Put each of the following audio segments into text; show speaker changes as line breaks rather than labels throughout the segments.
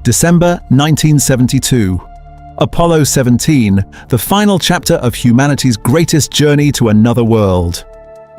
December 1972. Apollo 17, the final chapter of humanity's greatest journey to another world.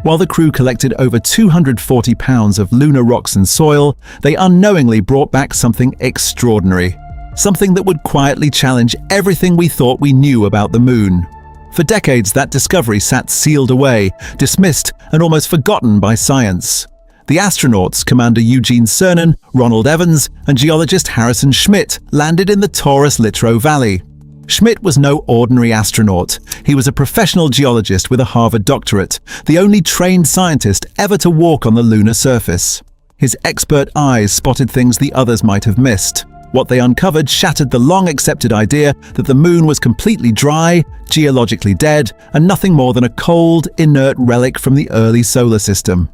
While the crew collected over 240 pounds of lunar rocks and soil, they unknowingly brought back something extraordinary. Something that would quietly challenge everything we thought we knew about the moon. For decades, that discovery sat sealed away, dismissed and almost forgotten by science. The astronauts, Commander Eugene Cernan, Ronald Evans, and geologist Harrison Schmitt, landed in the Taurus-Littrow Valley. Schmitt was no ordinary astronaut. He was a professional geologist with a Harvard doctorate, the only trained scientist ever to walk on the lunar surface. His expert eyes spotted things the others might have missed. What they uncovered shattered the long-accepted idea that the moon was completely dry, geologically dead, and nothing more than a cold, inert relic from the early solar system.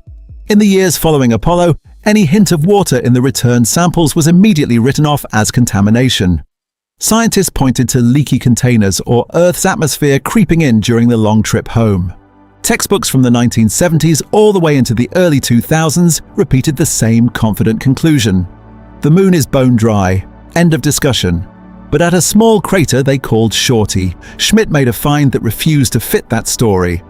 In the years following Apollo, any hint of water in the returned samples was immediately written off as contamination. Scientists pointed to leaky containers or Earth's atmosphere creeping in during the long trip home. Textbooks from the 1970s all the way into the early 2000s repeated the same confident conclusion. The moon is bone dry. End of discussion. But at a small crater they called Shorty, Schmitt made a find that refused to fit that story.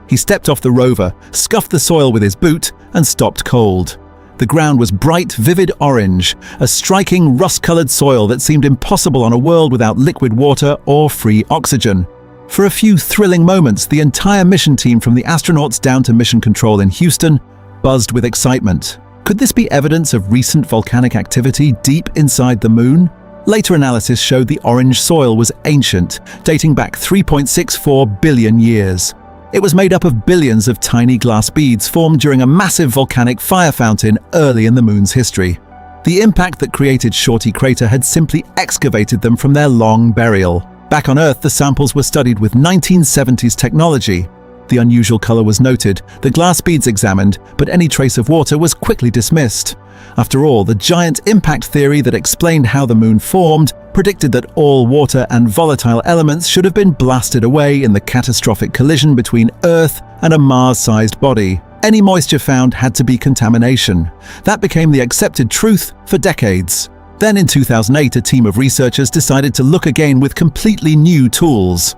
He stepped off the rover, scuffed the soil with his boot, and stopped cold. The ground was bright, vivid orange, a striking rust-colored soil that seemed impossible on a world without liquid water or free oxygen. For a few thrilling moments, the entire mission team from the astronauts down to mission control in Houston buzzed with excitement. Could this be evidence of recent volcanic activity deep inside the moon? Later analysis showed the orange soil was ancient, dating back 3.64 billion years. It was made up of billions of tiny glass beads formed during a massive volcanic fire fountain early in the moon's history. The impact that created Shorty Crater had simply excavated them from their long burial. Back on Earth, the samples were studied with 1970s technology. The unusual color was noted, the glass beads examined, but any trace of water was quickly dismissed. After all, the giant impact theory that explained how the moon formed predicted that all water and volatile elements should have been blasted away in the catastrophic collision between Earth and a Mars-sized body. Any moisture found had to be contamination. That became the accepted truth for decades. Then in 2008, a team of researchers decided to look again with completely new tools.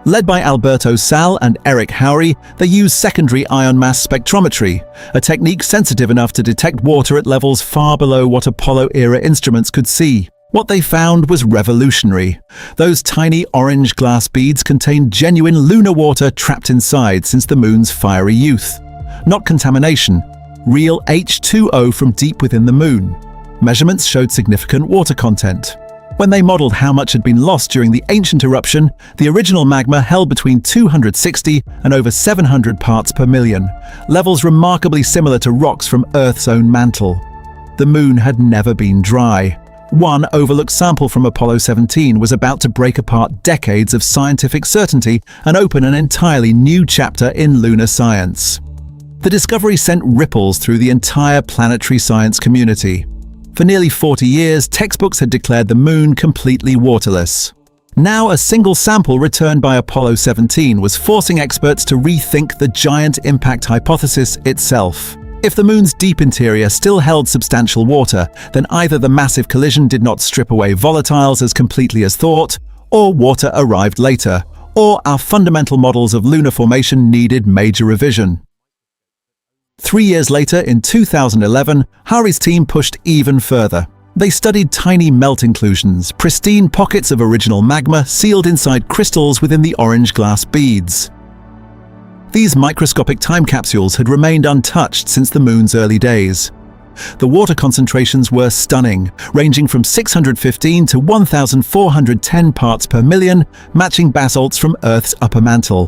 Led by Alberto Sal and Eric Howry, they used secondary ion mass spectrometry, a technique sensitive enough to detect water at levels far below what Apollo-era instruments could see. What they found was revolutionary. Those tiny orange glass beads contained genuine lunar water trapped inside since the moon's fiery youth. Not contamination, real H2O from deep within the moon. Measurements showed significant water content. When they modeled how much had been lost during the ancient eruption, the original magma held between 260 and over 700 parts per million, levels remarkably similar to rocks from Earth's own mantle. The moon had never been dry. One overlooked sample from Apollo 17 was about to break apart decades of scientific certainty and open an entirely new chapter in lunar science. The discovery sent ripples through the entire planetary science community. For nearly 40 years, textbooks had declared the moon completely waterless. Now, a single sample returned by Apollo 17 was forcing experts to rethink the giant impact hypothesis itself. If the moon's deep interior still held substantial water, then either the massive collision did not strip away volatiles as completely as thought, or water arrived later, or our fundamental models of lunar formation needed major revision. 3 years later, in 2011, Howry's team pushed even further. They studied tiny melt inclusions, pristine pockets of original magma sealed inside crystals within the orange glass beads. These microscopic time capsules had remained untouched since the moon's early days. The water concentrations were stunning, ranging from 615 to 1,410 parts per million, matching basalts from Earth's upper mantle.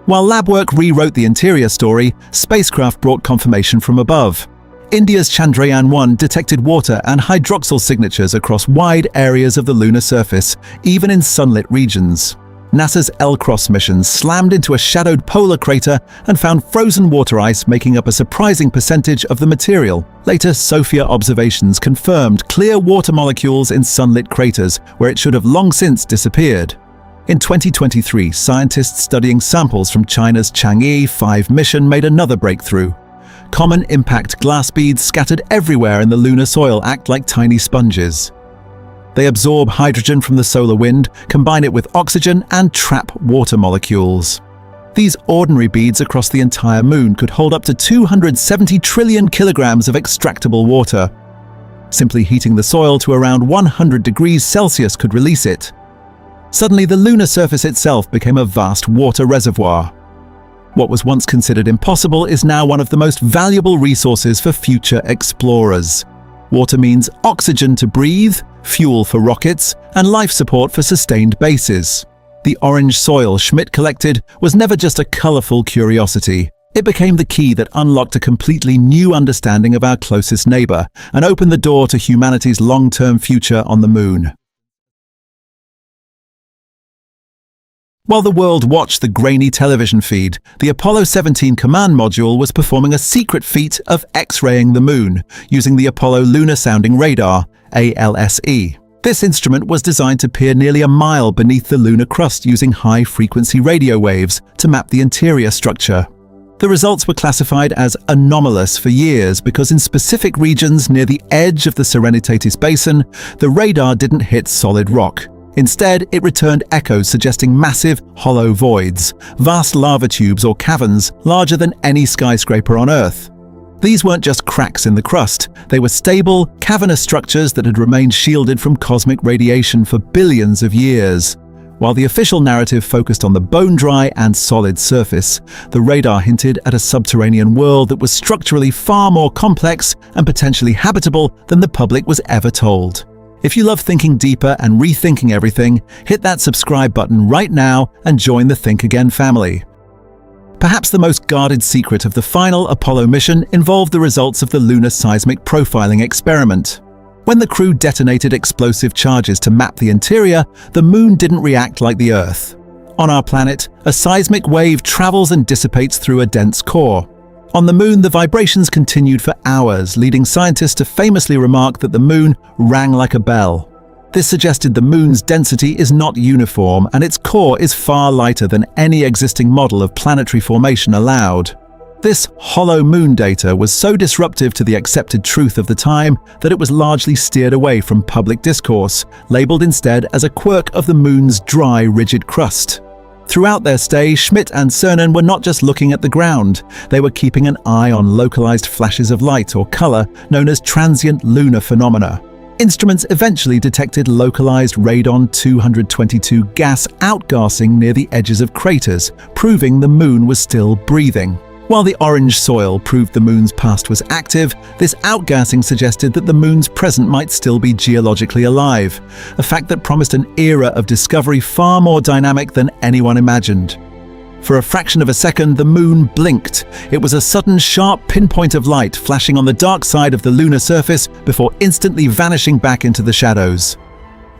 While lab work rewrote the interior story, spacecraft brought confirmation from above. India's Chandrayaan-1 detected water and hydroxyl signatures across wide areas of the lunar surface, even in sunlit regions. NASA's L-Cross mission slammed into a shadowed polar crater and found frozen water ice making up a surprising percentage of the material. Later, SOFIA observations confirmed clear water molecules in sunlit craters, where it should have long since disappeared. In 2023, scientists studying samples from China's Chang'e 5 mission made another breakthrough. Common impact glass beads scattered everywhere in the lunar soil act like tiny sponges. They absorb hydrogen from the solar wind, combine it with oxygen, and trap water molecules. These ordinary beads across the entire moon could hold up to 270 trillion kilograms of extractable water. Simply heating the soil to around 100 degrees Celsius could release it. Suddenly, the lunar surface itself became a vast water reservoir. What was once considered impossible is now one of the most valuable resources for future explorers. Water means oxygen to breathe, fuel for rockets, and life support for sustained bases. The orange soil Schmidt collected was never just a colorful curiosity. It became the key that unlocked a completely new understanding of our closest neighbor and opened the door to humanity's long-term future on the moon. While the world watched the grainy television feed, the Apollo 17 command module was performing a secret feat of X-raying the moon using the Apollo Lunar Sounding Radar, ALSE. This instrument was designed to peer nearly a mile beneath the lunar crust using high-frequency radio waves to map the interior structure. The results were classified as anomalous for years because in specific regions near the edge of the Serenitatis Basin, the radar didn't hit solid rock. Instead, it returned echoes suggesting massive, hollow voids, vast lava tubes or caverns larger than any skyscraper on Earth. These weren't just cracks in the crust, they were stable, cavernous structures that had remained shielded from cosmic radiation for billions of years. While the official narrative focused on the bone-dry and solid surface, the radar hinted at a subterranean world that was structurally far more complex and potentially habitable than the public was ever told. If you love thinking deeper and rethinking everything, hit that subscribe button right now and join the Think Again family. Perhaps the most guarded secret of the final Apollo mission involved the results of the Lunar Seismic Profiling experiment. When the crew detonated explosive charges to map the interior, the moon didn't react like the Earth. On our planet, a seismic wave travels and dissipates through a dense core. On the moon, the vibrations continued for hours, leading scientists to famously remark that the moon rang like a bell. This suggested the moon's density is not uniform and its core is far lighter than any existing model of planetary formation allowed. This hollow moon data was so disruptive to the accepted truth of the time that it was largely steered away from public discourse, labeled instead as a quirk of the moon's dry, rigid crust. Throughout their stay, Schmidt and Cernan were not just looking at the ground, they were keeping an eye on localized flashes of light or color known as transient lunar phenomena. Instruments eventually detected localized radon-222 gas outgassing near the edges of craters, proving the moon was still breathing. While the orange soil proved the moon's past was active, this outgassing suggested that the moon's present might still be geologically alive, a fact that promised an era of discovery far more dynamic than anyone imagined. For a fraction of a second, the moon blinked. It was a sudden, sharp pinpoint of light flashing on the dark side of the lunar surface before instantly vanishing back into the shadows.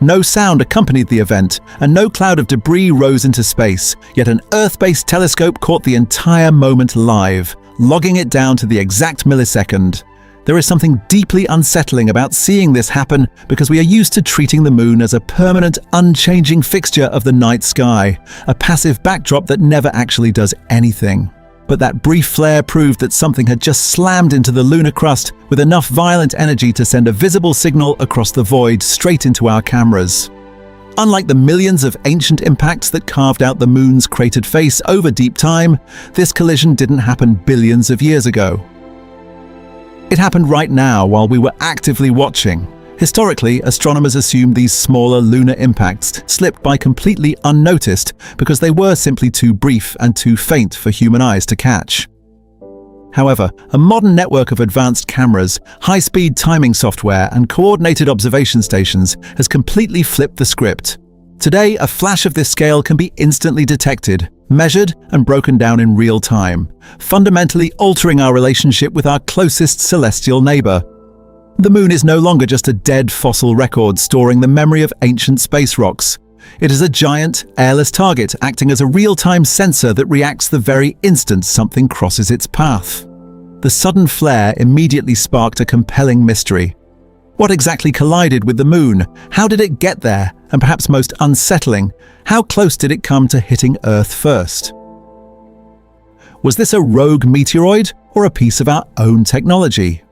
No sound accompanied the event, and no cloud of debris rose into space, yet an Earth-based telescope caught the entire moment live, logging it down to the exact millisecond. There is something deeply unsettling about seeing this happen because we are used to treating the moon as a permanent, unchanging fixture of the night sky, a passive backdrop that never actually does anything. But that brief flare proved that something had just slammed into the lunar crust with enough violent energy to send a visible signal across the void straight into our cameras. Unlike the millions of ancient impacts that carved out the moon's cratered face over deep time, this collision didn't happen billions of years ago. It happened right now while we were actively watching. Historically, astronomers assumed these smaller lunar impacts slipped by completely unnoticed because they were simply too brief and too faint for human eyes to catch. However, a modern network of advanced cameras, high-speed timing software, and coordinated observation stations has completely flipped the script. Today, a flash of this scale can be instantly detected, measured, and broken down in real time, fundamentally altering our relationship with our closest celestial neighbor. The moon is no longer just a dead fossil record storing the memory of ancient space rocks. It is a giant, airless target acting as a real-time sensor that reacts the very instant something crosses its path. The sudden flare immediately sparked a compelling mystery. What exactly collided with the moon? How did it get there? And perhaps most unsettling, how close did it come to hitting Earth first? Was this a rogue meteoroid or a piece of our own technology?